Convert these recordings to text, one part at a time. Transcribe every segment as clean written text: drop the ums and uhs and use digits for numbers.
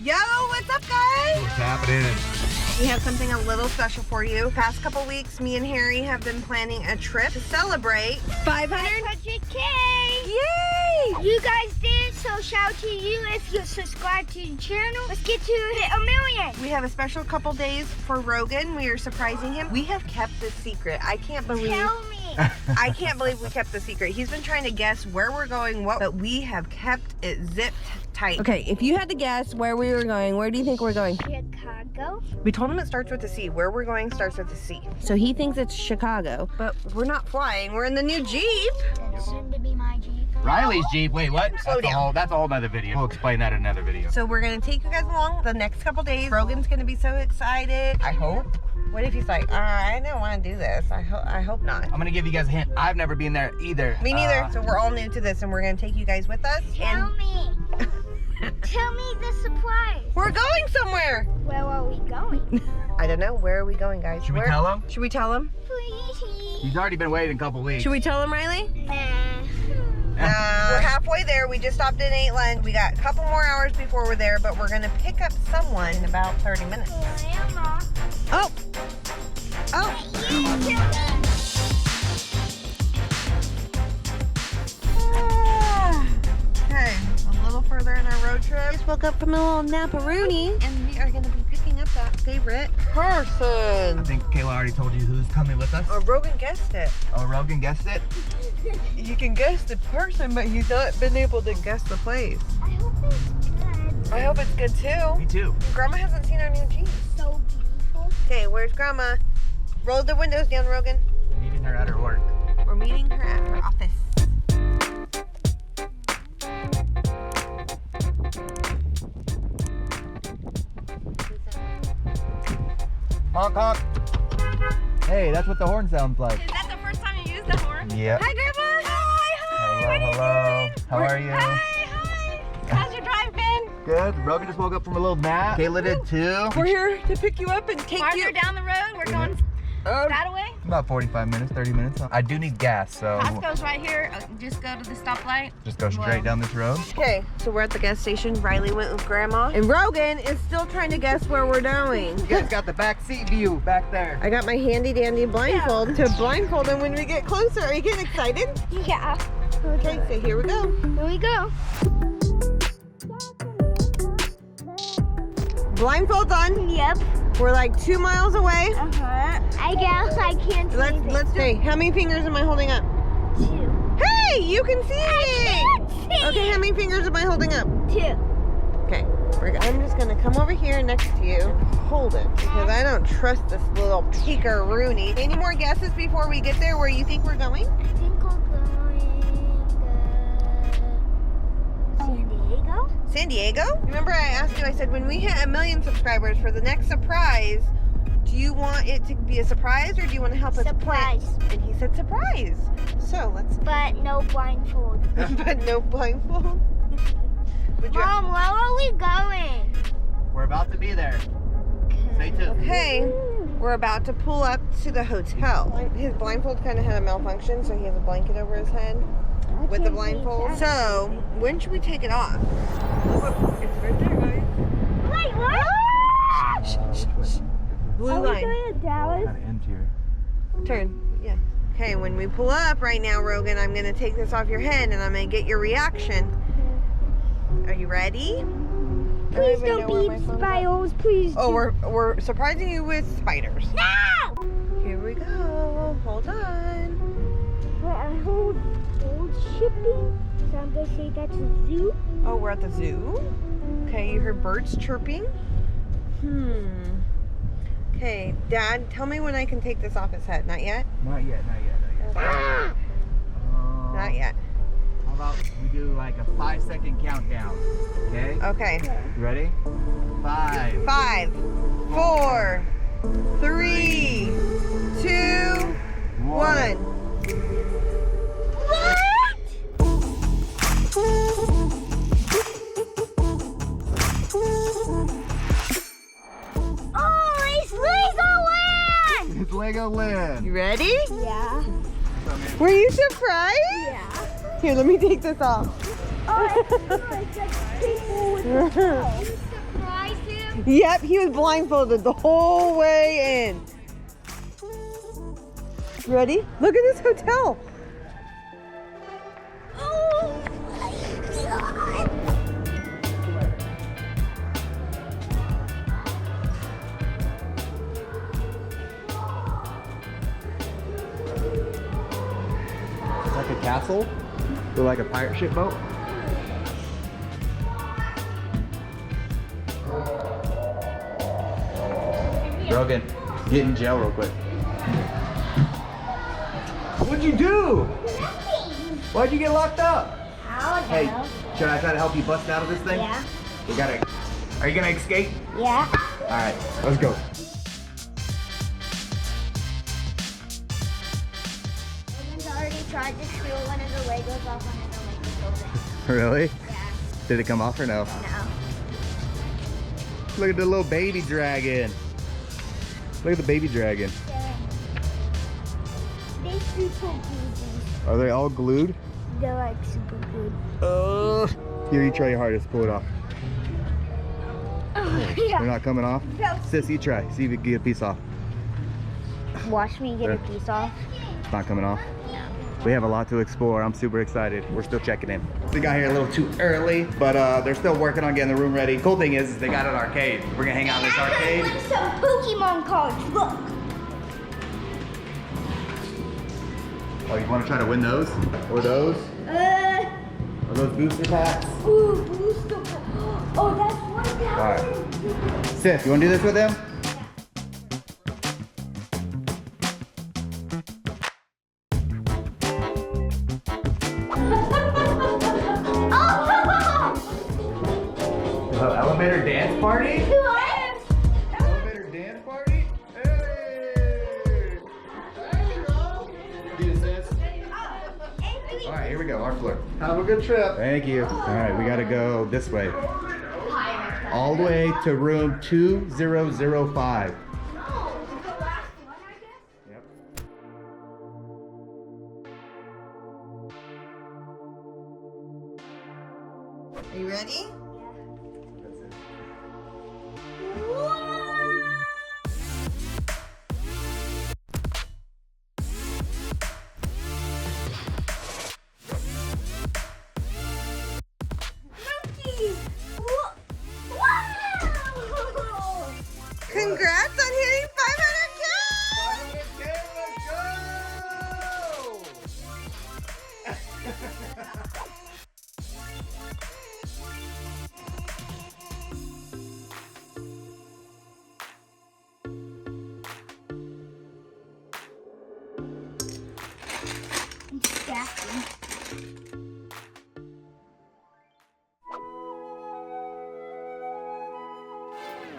Yo, what's up, guys? What's happening? We have something a little special for you. Past couple weeks, me and Harry have been planning a trip to celebrate 500K! Yay! You guys did, so shout to you if you subscribe to the channel. Let's get to hit 1 million. We have a special couple days for Rogan. We are surprising him. We have kept this secret. I can't believe. Tell me. I can't believe we kept the secret. He's been trying to guess where we're going, but we have kept it zipped tight. Okay, if you had to guess where we were going, where do you think we're going? Chicago. We told him it starts with a C. Where we're going starts with a C. So he thinks it's Chicago, but we're not flying. We're in the new Jeep. That's soon to be my Jeep. Riley's Jeep. Wait, what? Slow down. That's a whole nother video. We'll explain that in another video. So we're gonna take you guys along the next couple days. Rogan's gonna be so excited. I hope. What if he's like, I don't want to do this. I hope not. I'm gonna give you guys a hint. I've never been there either. Me neither. So we're all new to this, and we're gonna take you guys with us. Tell me. Tell me the surprise. We're going somewhere. Where are we going? I don't know. Where are we going, guys? Should we tell him? Should we tell him? Please. He's already been waiting a couple weeks. Should we tell him, Riley? Nah. We're halfway there. We just stopped and ate lunch. We got a couple more hours before we're there, but we're gonna pick up someone in about 30 minutes. Grandma. Oh. Oh. Okay, a little further in our road trip. Just woke up from a little naparoonie, and we are gonna be picking up that favorite person. I think Kayla already told you who's coming with us. Oh, Rogan guessed it. Oh, Rogan guessed it? You can guess the person, but he's not been able to guess the place. I hope it's good. I hope it's good too. Me too. Grandma hasn't seen our new Jeep. So beautiful. Okay, where's Grandma? Roll the windows down, Rogan. Meeting her at her work. We're meeting her at her office. Honk, honk. Hey, that's what the horn sounds like. Is that the first time you used the horn? Yep. Hi, Grandma. Hi, Hello. How are you? Hi. How's your drive been? Good. Rogan just woke up from a little nap. Kayla did too. We're here to pick you up and take Farther you. down the road, we're going that way. About 45 minutes, 30 minutes. I do need gas, so Costco's right here. Just go to the stoplight. just go straight down this road. Okay, so we're at the gas station. Riley went with Grandma. And Rogan is still trying to guess where we're going. You guys got the back seat view back there. I got my handy dandy blindfold to blindfold him when we get closer. Are you getting excited? Yeah. Okay, so here we go. Here we go. Blindfold's on. Yep. We're like 2 miles away. I guess I can't see anything. Let's see. How many fingers am I holding up? 2. Hey, you can see I me. can't see. Okay, how many fingers am I holding up? 2. Okay, I'm just gonna come over here next to you and hold it because I don't trust this little peeker-rooney. Any more guesses before we get there where you think we're going? I think we're going San Diego. San Diego? Remember I asked you, I said when we hit 1 million subscribers for the next surprise, do you want it to be a surprise or do you want to help us plan? Surprise. And he said surprise. So let's, But no blindfold. but no blindfold. Would you- Mom, where are we going? We're about to be there. Stay tuned. Okay, we're about to pull up to the hotel. His blindfold kind of had a malfunction, so he has a blanket over his head with the blindfold. So, when should we take it off? Oh, it's right there, guys. Wait, what? Shh. Blue Are we line. going to Dallas? Kind of interior. Turn. Yeah. Okay, when we pull up right now, Rogan, I'm going to take this off your head and I'm going to get your reaction. Are you ready? Please don't be spirals, please. Oh, we're surprising you with spiders. No! Here we go. Hold on. Wait, I hold shipping, so I'm going to say that's a zoo. Oh, we're at the zoo. Okay, you heard birds chirping. Okay, Dad, tell me when I can take this off his head. Not yet? Not yet. Not yet. How about we do like a 5-second countdown? Okay? Okay. You ready? 5. 5, 4, 3, 2, 1. What? Oh, it's Legoland! It's Legoland. You ready? Yeah. Were you surprised? Yeah. Here, let me take this off. Oh, it's like people with the Yep, he was blindfolded the whole way in. Ready? Look at this hotel. Oh my God. It's like a castle with like a pirate ship boat. Rogan, get in jail real quick. What'd you do? Why'd you get locked up? I don't Hey, know. should I try to help you bust out of this thing? Yeah. You gotta. Are you gonna escape? Yeah. All right, let's go. Rogan's already tried to steal one of the Legos off one of the Lego buildings. Really? Yeah. Did it come off or no? No. Look at the little baby dragon. Look at the baby dragon. Yeah. They super good. Are they all glued? They're like super good. Here, you try your hardest to pull it off. They're not coming off? Sis, you try. See if you can get a piece off. Watch me get a piece off. It's not coming off. No. We have a lot to explore. I'm super excited. We're still checking in. We got here a little too early, but they're still working on getting the room ready. Cool thing is they got an arcade. We're gonna hang out in this arcade. Like some Pokemon cards. Look. Oh, you want to try to win those? Or those? Or those booster packs? Ooh, booster pack. Oh, that's 1,000. All right. Sif, you want to do this with them? Elevator dance party? Elevator dance party? Hey! Do this. All right, here we go. Our floor. Have a good trip. Thank you. All right, we got to go this way. All the way to room 2005. Yep. Are you ready? Congrats on hitting 500K!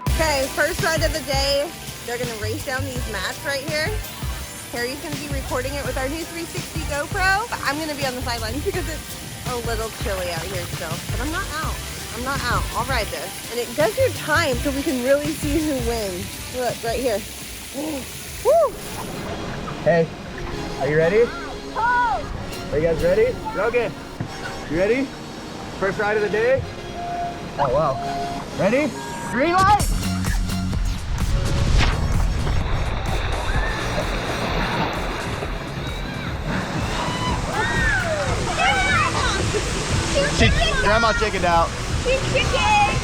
Okay, first ride of the day. They're gonna race down these mats right here. Harry's gonna be recording it with our new 360 GoPro. But I'm gonna be on the sidelines because it's a little chilly out here still. But I'm not out. I'm not out. I'll ride this. And it does your time so we can really see who wins. Look, right here. Woo! Hey, are you ready? Oh! Are you guys ready? Rogan, you ready? First ride of the day? Oh, wow. Ready? Green light! Grandma chickened out. She's chicken!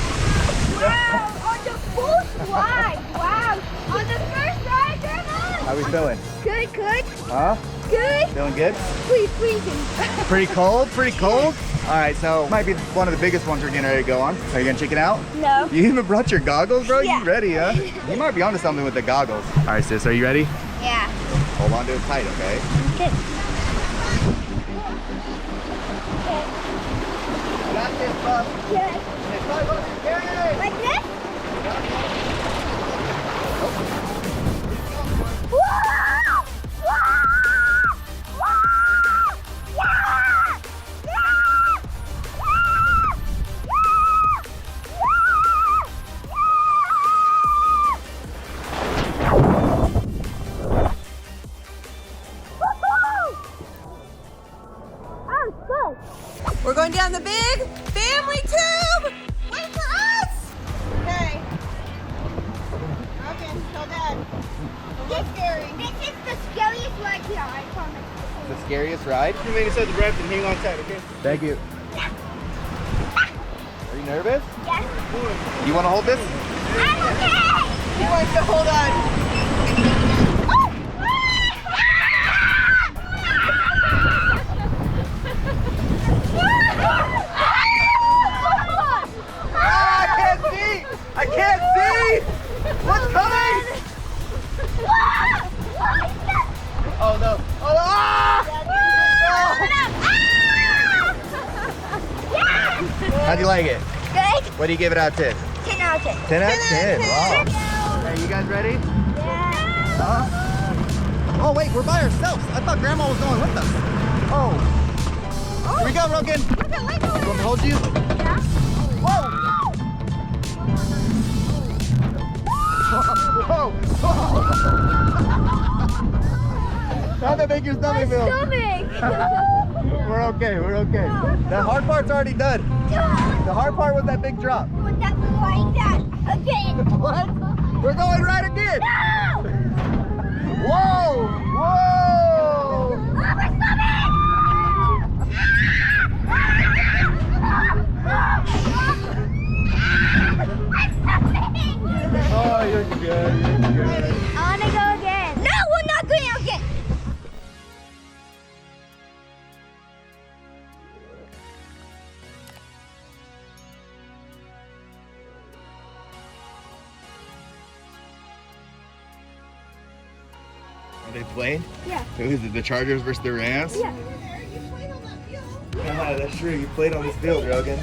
Wow! On the first ride! Wow! On the first ride, Grandma! How we feeling? Good, good, Huh? good. Feeling good? Please, freezing. Pretty cold? Pretty cold? All right, so might be one of the biggest ones we're getting ready to go on. Are you gonna chicken out? No. You even brought your goggles, bro? Yeah. You ready, huh? You might be onto something with the goggles. All right, sis, are you ready? Yeah. Hold on to it tight, okay? Okay. Got this, bub. Yes. Carry it. Like this? Wow! Wow! Wow! Yeah! Yeah! We're going down the big family tube! Wait for us! scariest ride? You make yourself the breath and hang on tight, okay? Thank you. Are you nervous? Yes. You want to hold this? I'm okay. He wants to hold on. I can't see! I can't see! What's coming? Oh no! Oh no! How'd you like it? Good. What do you give it out of 10? 10 out of 10. 10 out of 10. Wow. Hey, you guys ready? Yeah. Oh wait, we're by ourselves. I thought Grandma was going with us. Oh. Here we go, Rogan. You want me to hold you? Yeah. Whoa! Whoa! How'd that make your stomach feel? Stomach. We're okay, we're okay. The hard part's already done. The hard part was that big drop. Would that be like that again? What? We're going right again. No! Whoa! Whoa! Oh, my stomach! Oh, you're good, you're good. I want to go again. No, we're not going again. Are they playing? Yeah. Who is it? The Chargers versus the Rams? Yeah. Ah, that's true. You played on this field, Rogan.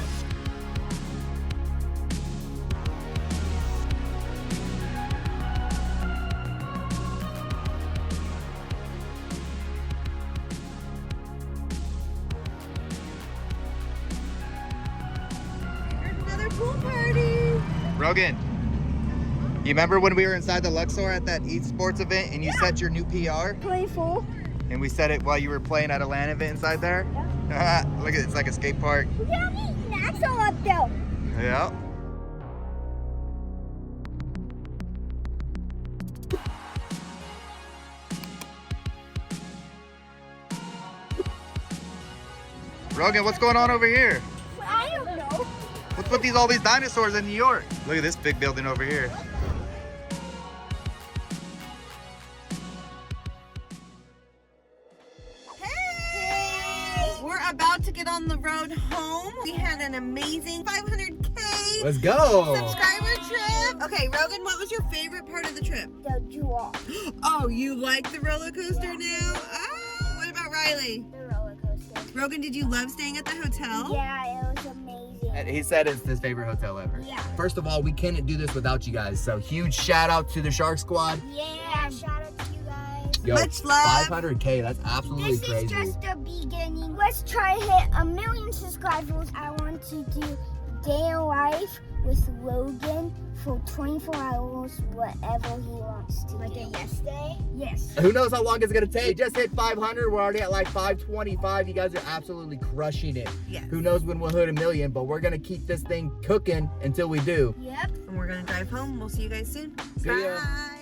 There's another pool party. Rogan, you remember when we were inside the Luxor at that esports event and you set your new PR? Playful. And we set it while you were playing at a LAN event inside there? Yeah. Look at it, it's like a skate park. Look how many snacks are up there. Yeah. Rogan, what's going on over here? I don't know. What's with all these dinosaurs in New York? Look at this big building over here. Hey! We're about to get on the road home. We had an amazing 500K Let's go. subscriber trip. Okay, Rogan, what was your favorite part of the trip? The draw. Oh, you like the roller coaster now? Oh, what about Riley? The roller coaster. Rogan, did you love staying at the hotel? Yeah, it was amazing. He said it's his favorite hotel ever. Yeah. First of all, we couldn't do this without you guys. So huge shout out to the Shark Squad. Yeah, shout out to you guys. Yo, Much love. 500K, that's absolutely This crazy. is just the beginning. Let's try to hit 1 million subscribers. I want to do day in life with Rogan for 24 hours, whatever he wants to. Like a yes day? Yes. Who knows how long it's gonna take? Just hit 500. We're already at like 525. You guys are absolutely crushing it. Yes. Who knows when we'll hit 1 million, but we're gonna keep this thing cooking until we do. Yep. And we're gonna drive home. We'll see you guys soon. See ya. Bye.